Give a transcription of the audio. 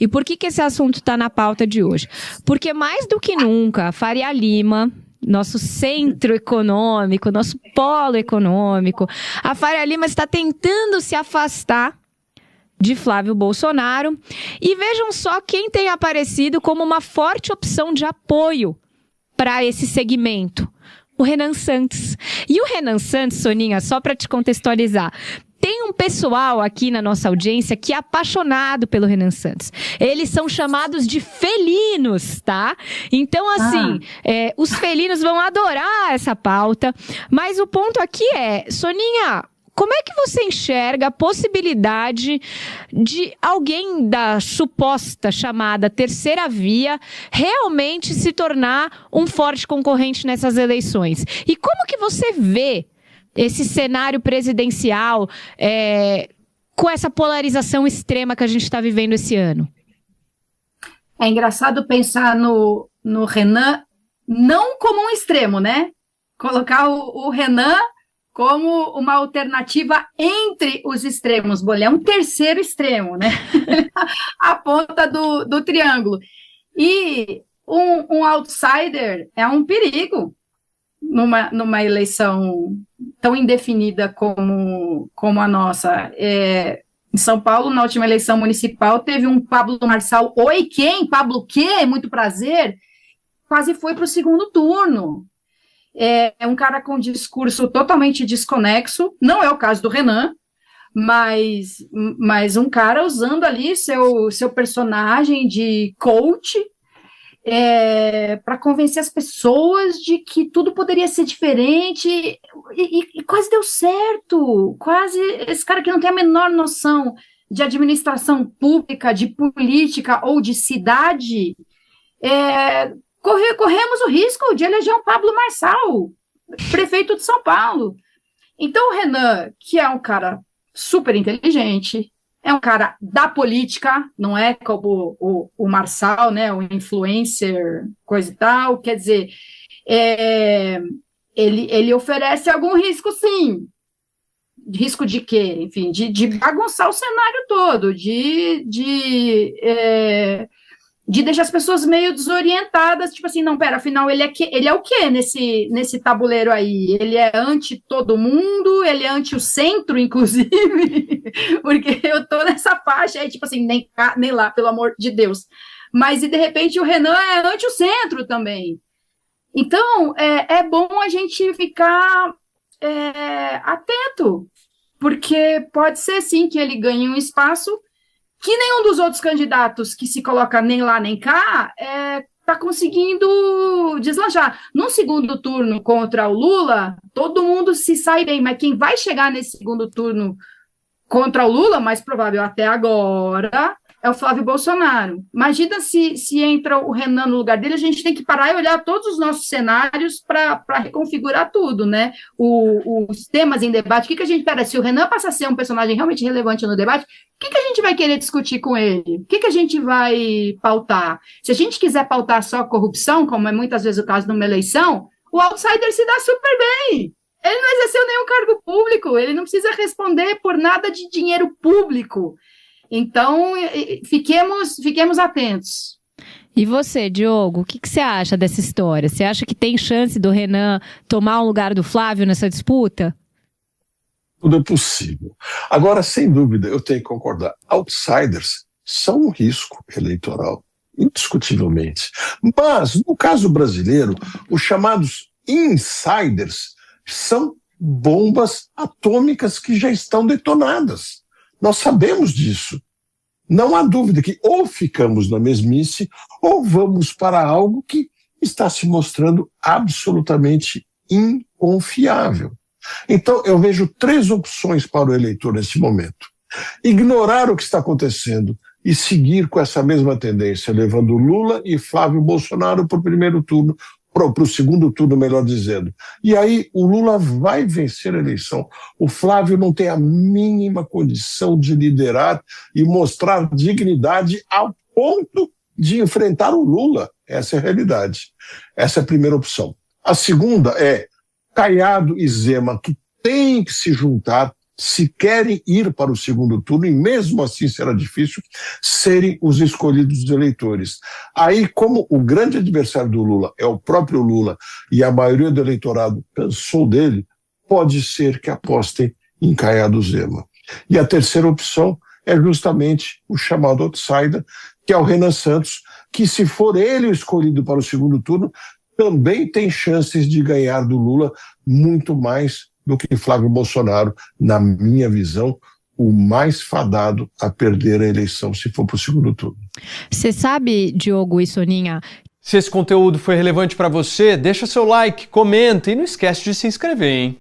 E por que esse assunto está na pauta de hoje? Porque mais do que nunca, a Faria Lima, nosso centro econômico, nosso polo econômico, a Faria Lima está tentando se afastar de Flávio Bolsonaro. E vejam só quem tem aparecido como uma forte opção de apoio para esse segmento. O Renan Santos. E o Renan Santos, Soninha, só para te contextualizar, tem um pessoal aqui na nossa audiência que é apaixonado pelo Renan Santos. Eles são chamados de felinos, tá? Então, assim, os felinos vão adorar essa pauta. Mas o ponto aqui é, Soninha, como é que você enxerga a possibilidade de alguém da suposta chamada terceira via realmente se tornar um forte concorrente nessas eleições? E como que você vê esse cenário presidencial com essa polarização extrema que a gente está vivendo esse ano? É engraçado pensar no Renan não como um extremo, né? Colocar o Renan como uma alternativa entre os extremos. Bom, ele é um terceiro extremo, né? A ponta do triângulo. E um outsider é um perigo numa eleição tão indefinida como a nossa. Em São Paulo, na última eleição municipal, teve um Pablo Marçal, oi, quem? Pablo quê? Muito prazer. Quase foi para o segundo turno. É um cara com discurso totalmente desconexo, não é o caso do Renan, mas um cara usando ali seu personagem de coach para convencer as pessoas de que tudo poderia ser diferente, e quase deu certo, quase, esse cara que não tem a menor noção de administração pública, de política ou de cidade, corremos o risco de eleger um Pablo Marçal, prefeito de São Paulo. Então, o Renan, que é um cara super inteligente, é um cara da política, não é como o Marçal, né, o influencer, coisa e tal, quer dizer, ele oferece algum risco, sim. Risco de quê? Enfim, de bagunçar o cenário todo, de deixar as pessoas meio desorientadas, tipo assim, não, pera, afinal, ele é o quê nesse tabuleiro aí? Ele é anti todo mundo, ele é anti o centro, inclusive, porque eu tô nessa faixa aí, tipo assim, nem cá, nem lá, pelo amor de Deus. Mas, e de repente, o Renan é anti o centro também. Então, é bom a gente ficar atento, porque pode ser, sim, que ele ganhe um espaço que nenhum dos outros candidatos que se coloca nem lá nem cá está conseguindo deslanchar. No segundo turno contra o Lula, todo mundo se sai bem, mas quem vai chegar nesse segundo turno contra o Lula, mais provável até agora, é o Flávio Bolsonaro. Imagina se entra o Renan no lugar dele, a gente tem que parar e olhar todos os nossos cenários para reconfigurar tudo, né? Os temas em debate, a gente espera? Se o Renan passa a ser um personagem realmente relevante no debate, o que a gente vai querer discutir com ele? O que a gente vai pautar? Se a gente quiser pautar só corrupção, como é muitas vezes o caso numa eleição, o outsider se dá super bem. Ele não exerceu nenhum cargo público, ele não precisa responder por nada de dinheiro público. Então, fiquemos atentos. E você, Diogo, o que você acha dessa história? Você acha que tem chance do Renan tomar o lugar do Flávio nessa disputa? Tudo é possível. Agora, sem dúvida, eu tenho que concordar. Outsiders são um risco eleitoral, indiscutivelmente. Mas, no caso brasileiro, os chamados insiders são bombas atômicas que já estão detonadas. Nós sabemos disso. Não há dúvida que ou ficamos na mesmice ou vamos para algo que está se mostrando absolutamente inconfiável. Então, eu vejo 3 opções para o eleitor nesse momento. Ignorar o que está acontecendo e seguir com essa mesma tendência, levando Lula e Flávio Bolsonaro para o primeiro turno, para o segundo turno, melhor dizendo. E aí o Lula vai vencer a eleição. O Flávio não tem a mínima condição de liderar e mostrar dignidade ao ponto de enfrentar o Lula. Essa é a realidade. Essa é a primeira opção. A segunda é Caiado e Zema, que têm que se juntar, se querem ir para o segundo turno, e mesmo assim será difícil, serem os escolhidos dos eleitores. Aí, como o grande adversário do Lula é o próprio Lula e a maioria do eleitorado cansou dele, pode ser que apostem em Caiado Zema. E a terceira opção é justamente o chamado outsider, que é o Renan Santos, que se for ele o escolhido para o segundo turno, também tem chances de ganhar do Lula muito mais do que Flávio Bolsonaro, na minha visão, o mais fadado a perder a eleição se for para o segundo turno. Você sabe, Diogo e Soninha... Se esse conteúdo foi relevante para você, deixa seu like, comenta e não esquece de se inscrever, hein?